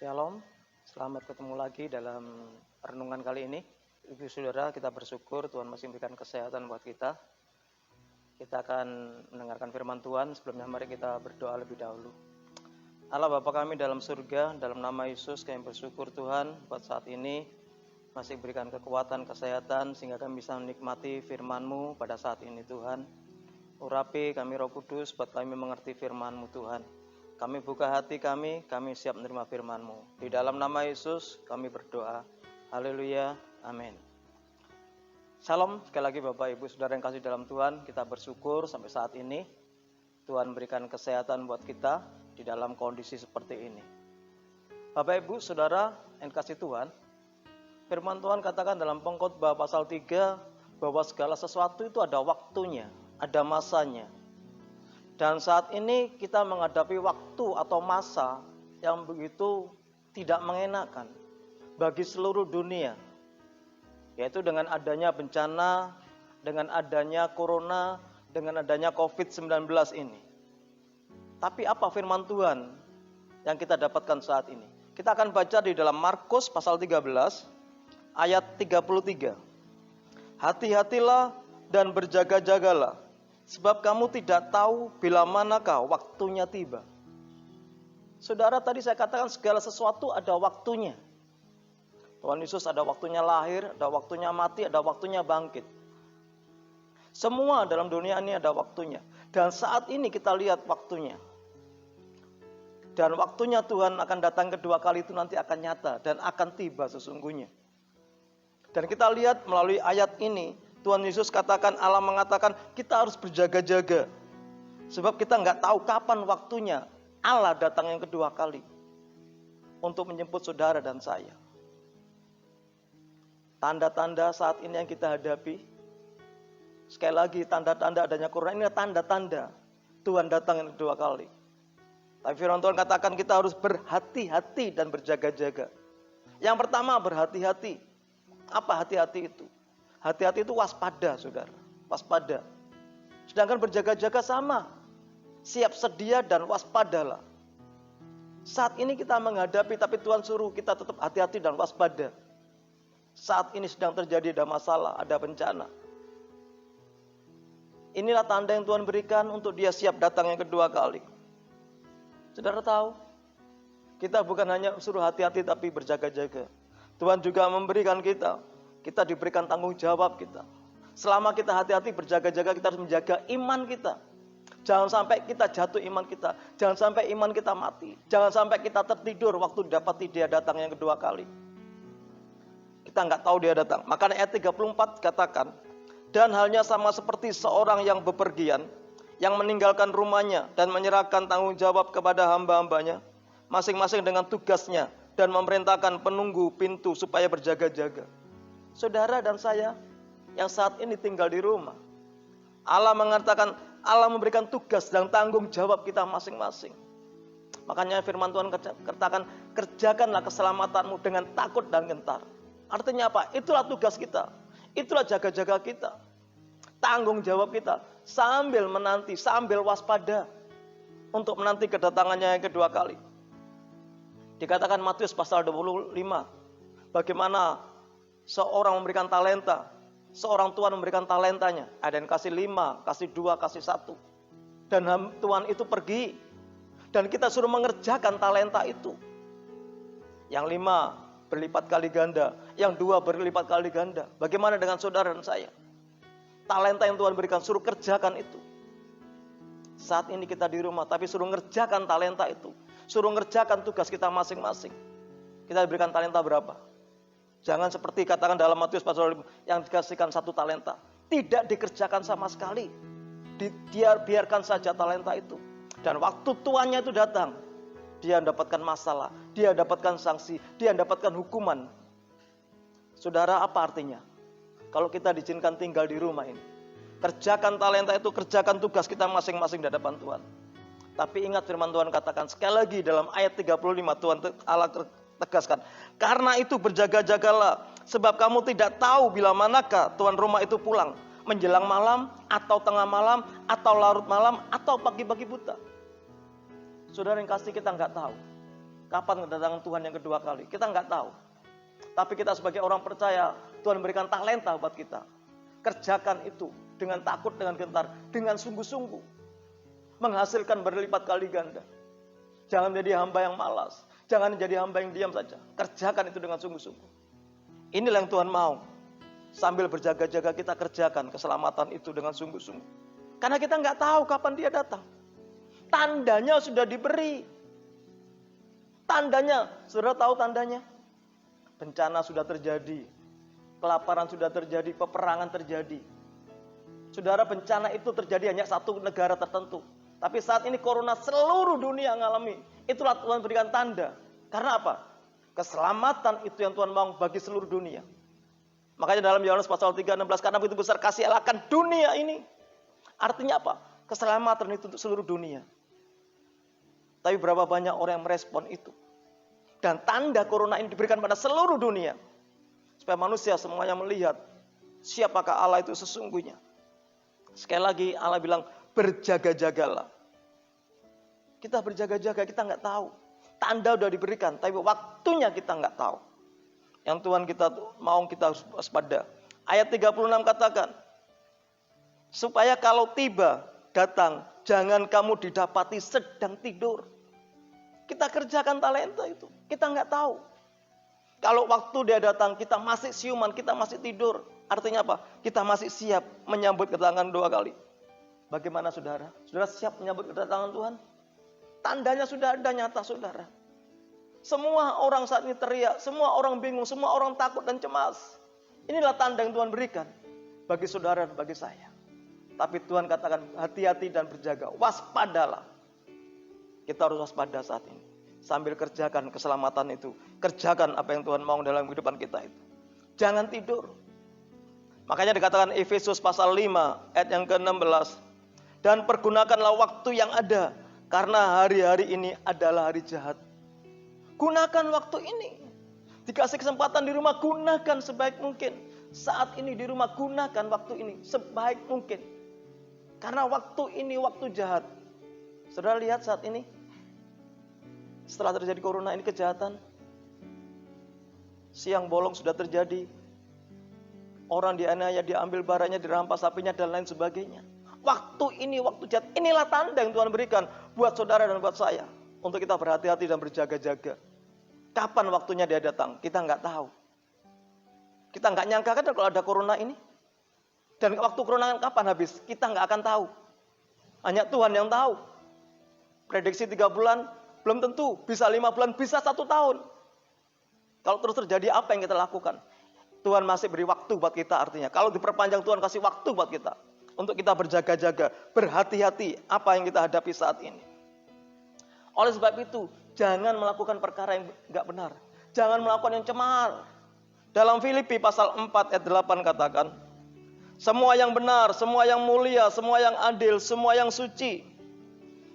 Shalom, selamat ketemu lagi dalam renungan kali ini. Ibu saudara, kita bersyukur Tuhan masih memberikan kesehatan buat kita. Kita akan mendengarkan firman Tuhan. Sebelumnya mari kita berdoa lebih dahulu. Allah Bapa kami dalam surga, dalam nama Yesus kami bersyukur Tuhan buat saat ini masih berikan kekuatan, kesehatan sehingga kami bisa menikmati firman-Mu pada saat ini Tuhan. Urapi kami Roh Kudus buat kami mengerti firman-Mu Tuhan. Kami buka hati kami siap menerima firman-Mu. Di dalam nama Yesus kami berdoa. Haleluya, amin. Salam sekali lagi Bapak Ibu Saudara yang kasih dalam Tuhan. Kita bersyukur sampai saat ini Tuhan berikan kesehatan buat kita di dalam kondisi seperti ini. Bapak Ibu Saudara yang kasih Tuhan, firman Tuhan katakan dalam Pengkhotbah pasal 3 bahwa segala sesuatu itu ada waktunya, ada masanya. Dan saat ini kita menghadapi waktu atau masa yang begitu tidak mengenakan bagi seluruh dunia. Yaitu dengan adanya bencana, dengan adanya corona, dengan adanya COVID-19 ini. Tapi apa firman Tuhan yang kita dapatkan saat ini? Kita akan baca di dalam Markus pasal 13 ayat 33. Hati-hatilah dan berjaga-jagalah. Sebab kamu tidak tahu bila manakah waktunya tiba. Saudara, tadi saya katakan segala sesuatu ada waktunya. Tuhan Yesus ada waktunya lahir, ada waktunya mati, ada waktunya bangkit. Semua dalam dunia ini ada waktunya. Dan saat ini kita lihat waktunya. Dan waktunya Tuhan akan datang kedua kali itu nanti akan nyata dan akan tiba sesungguhnya. Dan kita lihat melalui ayat ini, Tuhan Yesus katakan, Allah mengatakan kita harus berjaga-jaga. Sebab kita nggak tahu kapan waktunya Allah datang yang kedua kali untuk menjemput saudara dan saya. Tanda-tanda saat ini yang kita hadapi, sekali lagi tanda-tanda adanya corona ini adalah tanda-tanda Tuhan datang yang kedua kali. Tapi firman Tuhan katakan kita harus berhati-hati dan berjaga-jaga. Yang pertama berhati-hati. Apa hati-hati itu? Hati-hati itu waspada, saudara. Waspada. Sedangkan berjaga-jaga sama. Siap sedia dan waspadalah. Saat ini kita menghadapi, tapi Tuhan suruh kita tetap hati-hati dan waspada. Saat ini sedang terjadi ada masalah, ada bencana. Inilah tanda yang Tuhan berikan untuk dia siap datang yang kedua kali. Saudara tahu, kita bukan hanya suruh hati-hati tapi berjaga-jaga. Tuhan juga memberikan kita diberikan tanggung jawab kita. Selama kita hati-hati berjaga-jaga, kita harus menjaga iman kita. Jangan sampai kita jatuh iman kita. Jangan sampai iman kita mati. Jangan sampai kita tertidur waktu dapati dia datang yang kedua kali. Kita nggak tahu dia datang. Makanya ayat 34 katakan, dan halnya sama seperti seorang yang bepergian, yang meninggalkan rumahnya dan menyerahkan tanggung jawab kepada hamba-hambanya, masing-masing dengan tugasnya, dan memerintahkan penunggu pintu supaya berjaga-jaga. Saudara dan saya yang saat ini tinggal di rumah, Allah mengatakan, Allah memberikan tugas dan tanggung jawab kita masing-masing. Makanya firman Tuhan katakan, kerjakanlah keselamatanmu dengan takut dan gentar. Artinya apa? Itulah tugas kita. Itulah jaga-jaga kita. Tanggung jawab kita. Sambil menanti, sambil waspada. Untuk menanti kedatangannya yang kedua kali. Dikatakan Matius pasal 25. Bagaimana seorang memberikan talenta, seorang Tuhan memberikan talentanya. Ada yang kasih 5, kasih 2, kasih 1. Dan Tuhan itu pergi. Dan kita suruh mengerjakan talenta itu. Yang 5 berlipat kali ganda, yang 2 berlipat kali ganda. Bagaimana dengan saudara dan saya? Talenta yang Tuhan berikan, suruh kerjakan itu. Saat ini kita di rumah, tapi suruh ngerjakan talenta itu. Suruh ngerjakan tugas kita masing-masing. Kita diberikan talenta berapa? Jangan seperti katakan dalam Matius pasal 5 yang dikasihkan 1 talenta. Tidak dikerjakan sama sekali. Biarkan saja talenta itu. Dan waktu tuannya itu datang, dia mendapatkan masalah, dia mendapatkan sanksi, dia mendapatkan hukuman. Saudara, apa artinya? Kalau kita diizinkan tinggal di rumah ini, kerjakan talenta itu, kerjakan tugas kita masing-masing di hadapan Tuhan. Tapi ingat firman Tuhan katakan sekali lagi dalam ayat 35 Tuhan Allah tegaskan, karena itu berjaga-jagalah, sebab kamu tidak tahu bila manakah tuan rumah itu pulang, menjelang malam, atau tengah malam, atau larut malam, atau pagi-pagi buta. Saudara yang kasih, kita nggak tahu. Kapan kedatangan Tuhan yang kedua kali? Kita nggak tahu. Tapi kita sebagai orang percaya, Tuhan berikan talenta buat kita. Kerjakan itu dengan takut, dengan gentar, dengan sungguh-sungguh. Menghasilkan berlipat kali ganda. Jangan jadi hamba yang malas. Jangan jadi hamba yang diam saja. Kerjakan itu dengan sungguh-sungguh. Inilah yang Tuhan mau. Sambil berjaga-jaga kita kerjakan keselamatan itu dengan sungguh-sungguh. Karena kita nggak tahu kapan dia datang. Tandanya sudah diberi. Tandanya, saudara tahu tandanya? Bencana sudah terjadi. Kelaparan sudah terjadi, peperangan terjadi. Saudara, bencana itu terjadi hanya satu negara tertentu. Tapi saat ini corona seluruh dunia mengalami. Itulah Tuhan berikan tanda. Karena apa? Keselamatan itu yang Tuhan mau bagi seluruh dunia. Makanya dalam Yohanes pasal 3:16, karena begitu besar kasih Allah akan dunia ini. Artinya apa? Keselamatan itu untuk seluruh dunia. Tapi berapa banyak orang yang merespon itu. Dan tanda corona ini diberikan pada seluruh dunia. Supaya manusia semuanya melihat siapakah Allah itu sesungguhnya. Sekali lagi Allah bilang berjaga-jagalah. Kita berjaga-jaga, kita nggak tahu. Tanda udah diberikan, tapi waktunya kita nggak tahu. Yang Tuhan kita mau kita waspada. Ayat 36 katakan, supaya kalau tiba datang, jangan kamu didapati sedang tidur. Kita kerjakan talenta itu. Kita nggak tahu. Kalau waktu dia datang, kita masih siuman, kita masih tidur. Artinya apa? Kita masih siap menyambut kedatangan dua kali. Bagaimana saudara? Saudara siap menyambut kedatangan Tuhan? Tandanya sudah ada nyata saudara. Semua orang saat ini teriak, semua orang bingung, semua orang takut dan cemas. Inilah tanda yang Tuhan berikan bagi saudara dan bagi saya. Tapi Tuhan katakan hati-hati dan berjaga, waspadalah. Kita harus waspada saat ini. Sambil kerjakan keselamatan itu. Kerjakan apa yang Tuhan mau dalam kehidupan kita itu. Jangan tidur. Makanya dikatakan Efesus pasal 5 ayat yang ke-16. Dan pergunakanlah waktu yang ada. Karena hari-hari ini adalah hari jahat. Gunakan waktu ini. Dikasih kesempatan di rumah, gunakan sebaik mungkin. Saat ini di rumah, gunakan waktu ini sebaik mungkin. Karena waktu ini waktu jahat. Saudara lihat saat ini. Setelah terjadi corona ini kejahatan. Siang bolong sudah terjadi. Orang dianiaya, diambil barangnya, dirampas sapinya dan lain sebagainya. Waktu ini waktu jahat. Inilah tanda yang Tuhan berikan buat saudara dan buat saya. Untuk kita berhati-hati dan berjaga-jaga. Kapan waktunya dia datang? Kita nggak tahu. Kita nggak nyangka kan kalau ada corona ini. Dan waktu corona kapan habis? Kita nggak akan tahu. Hanya Tuhan yang tahu. Prediksi 3 bulan, belum tentu. Bisa 5 bulan, bisa 1 tahun. Kalau terus terjadi apa yang kita lakukan? Tuhan masih beri waktu buat kita artinya. Kalau diperpanjang Tuhan kasih waktu buat kita. Untuk kita berjaga-jaga, berhati-hati apa yang kita hadapi saat ini. Oleh sebab itu, jangan melakukan perkara yang nggak benar. Jangan melakukan yang cemar. Dalam Filipi pasal 4 ayat 8 katakan, semua yang benar, semua yang mulia, semua yang adil, semua yang suci,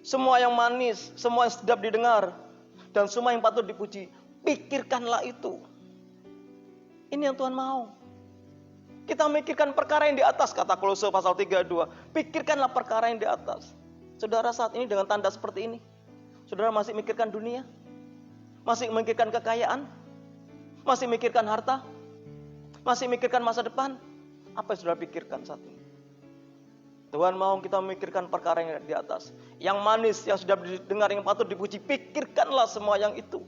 semua yang manis, semua yang sedap didengar, dan semua yang patut dipuji, pikirkanlah itu. Ini yang Tuhan mau. Kita mikirkan perkara yang di atas, kata Kolose pasal 3:2. Pikirkanlah perkara yang di atas. Saudara saat ini dengan tanda seperti ini, saudara masih mikirkan dunia? Masih memikirkan kekayaan? Masih mikirkan harta? Masih mikirkan masa depan? Apa yang saudara pikirkan saat ini? Tuhan mau kita memikirkan perkara yang di atas. Yang manis, yang sudah didengar, yang patut dipuji. Pikirkanlah semua yang itu.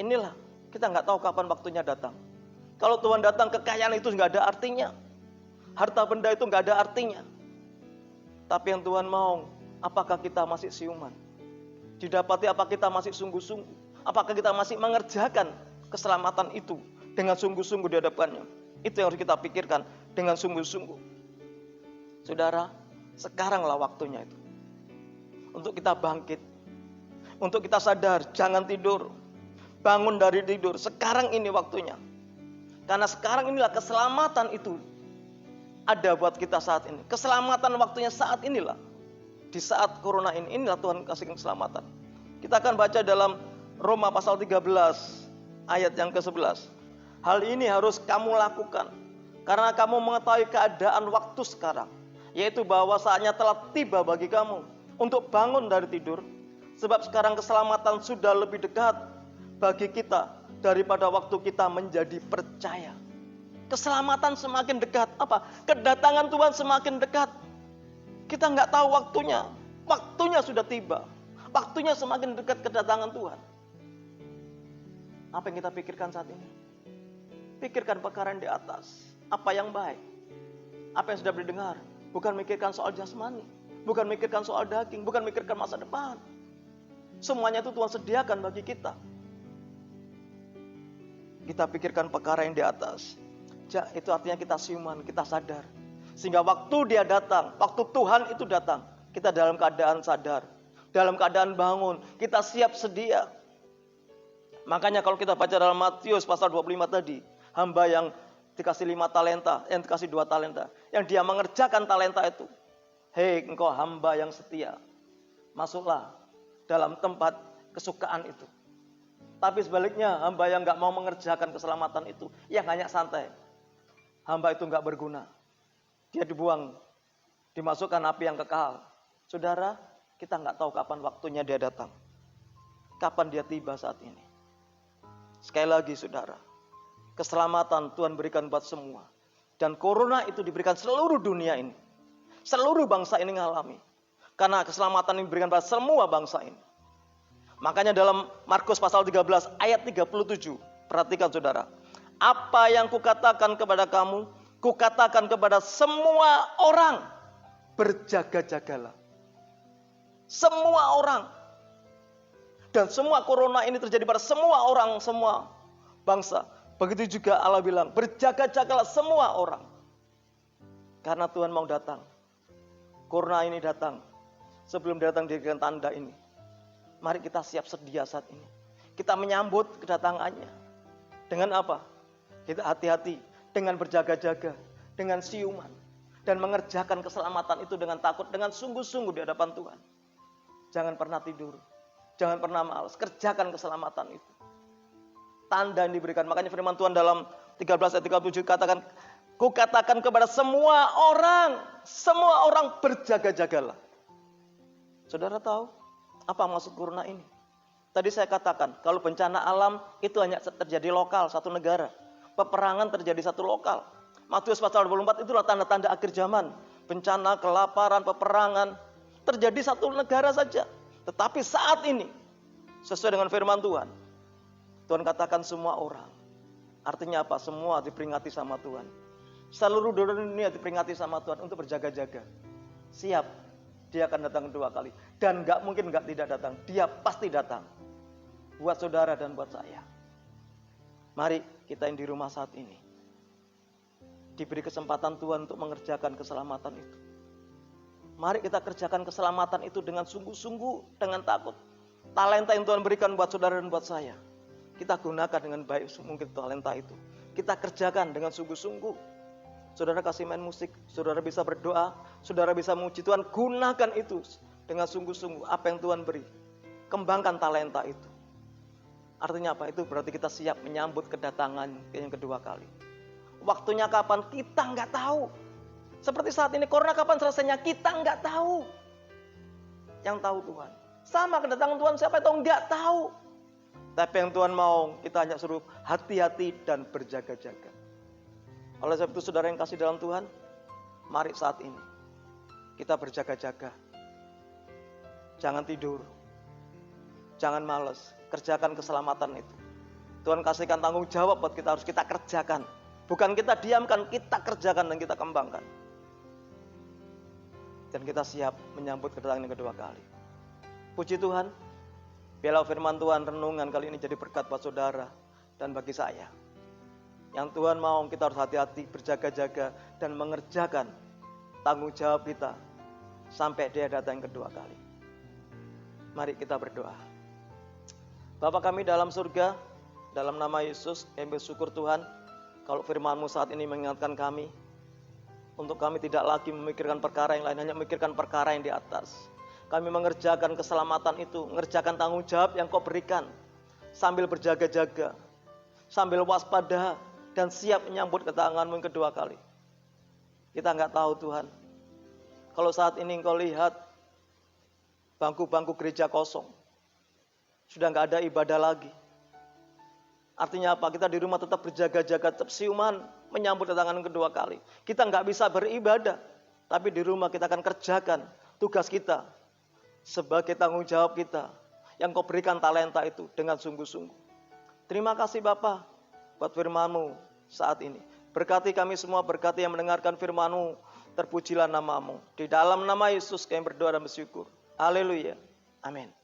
Inilah, kita nggak tahu kapan waktunya datang. Kalau Tuhan datang, kekayaan itu nggak ada artinya. Harta benda itu nggak ada artinya. Tapi yang Tuhan mau, apakah kita masih siuman? Didapati apa kita masih sungguh-sungguh? Apakah kita masih mengerjakan keselamatan itu dengan sungguh-sungguh di hadapannya? Itu yang harus kita pikirkan dengan sungguh-sungguh. Saudara, sekaranglah waktunya itu. Untuk kita bangkit. Untuk kita sadar, jangan tidur. Bangun dari tidur, sekarang ini waktunya. Karena sekarang inilah keselamatan itu ada buat kita saat ini. Keselamatan waktunya saat inilah. Di saat corona ini, inilah Tuhan kasih keselamatan. Kita akan baca dalam Roma pasal 13 ayat yang ke-11. Hal ini harus kamu lakukan. Karena kamu mengetahui keadaan waktu sekarang. Yaitu bahwa saatnya telah tiba bagi kamu. Untuk bangun dari tidur. Sebab sekarang keselamatan sudah lebih dekat bagi kita daripada waktu kita menjadi percaya. Keselamatan semakin dekat. Apa? Kedatangan Tuhan semakin dekat. Kita nggak tahu waktunya. Waktunya sudah tiba. Waktunya semakin dekat kedatangan Tuhan. Apa yang kita pikirkan saat ini? Pikirkan perkara yang di atas. Apa yang baik. Apa yang sudah didengar. Bukan mikirkan soal jasmani. Bukan mikirkan soal daging. Bukan mikirkan masa depan. Semuanya itu Tuhan sediakan bagi kita. Kita pikirkan perkara yang di atas. Itu artinya kita siuman, kita sadar. Sehingga waktu dia datang, waktu Tuhan itu datang, kita dalam keadaan sadar. Dalam keadaan bangun, kita siap sedia. Makanya kalau kita baca dalam Matius pasal 25 tadi, hamba yang dikasih 5 talenta, yang dikasih 2 talenta, yang dia mengerjakan talenta itu. Hei engkau hamba yang setia, masuklah dalam tempat kesukaan itu. Tapi sebaliknya, hamba yang gak mau mengerjakan keselamatan itu, yang hanya santai. Hamba itu gak berguna. Dia dibuang, dimasukkan api yang kekal. Saudara, kita gak tahu kapan waktunya dia datang. Kapan dia tiba saat ini. Sekali lagi saudara, keselamatan Tuhan berikan buat semua. Dan corona itu diberikan seluruh dunia ini. Seluruh bangsa ini mengalami. Karena keselamatan ini diberikan pada semua bangsa ini. Makanya dalam Markus pasal 13 ayat 37. Perhatikan saudara. Apa yang kukatakan kepada kamu, kukatakan kepada semua orang. Berjaga-jagalah. Semua orang. Dan semua corona ini terjadi pada semua orang, semua bangsa. Begitu juga Allah bilang, berjaga-jagalah semua orang. Karena Tuhan mau datang. Corona ini datang. Sebelum datang diberikan tanda ini. Mari kita siap sedia saat ini. Kita menyambut kedatangannya. Dengan apa? Kita hati-hati. Dengan berjaga-jaga. Dengan siuman. Dan mengerjakan keselamatan itu dengan takut. Dengan sungguh-sungguh di hadapan Tuhan. Jangan pernah tidur. Jangan pernah malas. Kerjakan keselamatan itu. Tanda yang diberikan. Makanya firman Tuhan dalam 13 ayat 37 katakan. Kukatakan kepada semua orang berjaga-jagalah. Saudara tahu apa maksud corona ini? Tadi saya katakan, kalau bencana alam itu hanya terjadi lokal, satu negara. Peperangan terjadi satu lokal. Matius pasal 24 itulah tanda-tanda akhir zaman. Bencana, kelaparan, peperangan. Terjadi satu negara saja. Tetapi saat ini, sesuai dengan firman Tuhan. Tuhan katakan semua orang. Artinya apa? Semua diperingati sama Tuhan. Seluruh dunia diperingati sama Tuhan untuk berjaga-jaga. Siap. Dia akan datang 2 kali. Dan gak mungkin gak tidak datang. Dia pasti datang. Buat saudara dan buat saya. Mari kita yang di rumah saat ini. Diberi kesempatan Tuhan untuk mengerjakan keselamatan itu. Mari kita kerjakan keselamatan itu dengan sungguh-sungguh. Dengan takut. Talenta yang Tuhan berikan buat saudara dan buat saya. Kita gunakan dengan baik mungkin talenta itu. Kita kerjakan dengan sungguh-sungguh. Saudara kasih main musik, saudara bisa berdoa, saudara bisa memuji Tuhan, gunakan itu dengan sungguh-sungguh apa yang Tuhan beri. Kembangkan talenta itu. Artinya apa? Itu berarti kita siap menyambut kedatangan yang kedua kali. Waktunya kapan? Kita nggak tahu. Seperti saat ini, corona kapan selesainya? Kita nggak tahu. Yang tahu Tuhan. Sama kedatangan Tuhan, siapa yang tahu? Nggak tahu. Tapi yang Tuhan mau, kita hanya suruh hati-hati dan berjaga-jaga. Oleh sebab itu saudara yang kasih dalam Tuhan, mari saat ini kita berjaga-jaga. Jangan tidur, jangan malas, kerjakan keselamatan itu. Tuhan kasihkan tanggung jawab buat kita, harus kita kerjakan. Bukan kita diamkan, kita kerjakan dan kita kembangkan. Dan kita siap menyambut kedatangan yang kedua kali. Puji Tuhan, biarlah firman Tuhan renungan kali ini jadi berkat buat saudara dan bagi saya. Yang Tuhan mau kita harus hati-hati, berjaga-jaga dan mengerjakan tanggung jawab kita sampai dia datang yang kedua kali. Mari kita berdoa. Bapa kami dalam surga, dalam nama Yesus, kami bersyukur Tuhan kalau firman-Mu saat ini mengingatkan kami untuk kami tidak lagi memikirkan perkara yang lain, hanya memikirkan perkara yang di atas. Kami mengerjakan keselamatan itu, mengerjakan tanggung jawab yang Kau berikan sambil berjaga-jaga, sambil waspada dan siap menyambut kedatangan-Mu yang kedua kali. Kita nggak tahu Tuhan. Kalau saat ini Engkau lihat bangku-bangku gereja kosong, Sudah nggak ada ibadah lagi. Artinya apa? Kita di rumah tetap berjaga-jaga, tetap siuman, menyambut kedatangan kedua kali. Kita nggak bisa beribadah, tapi di rumah kita akan kerjakan tugas kita sebagai tanggung jawab kita yang Kau berikan talenta itu dengan sungguh-sungguh. Terima kasih Bapa buat firman-Mu saat ini. Berkati kami semua, berkati yang mendengarkan firman-Mu. Terpujilah nama-Mu. Di dalam nama Yesus kami berdoa dan bersyukur. Haleluya. Amin.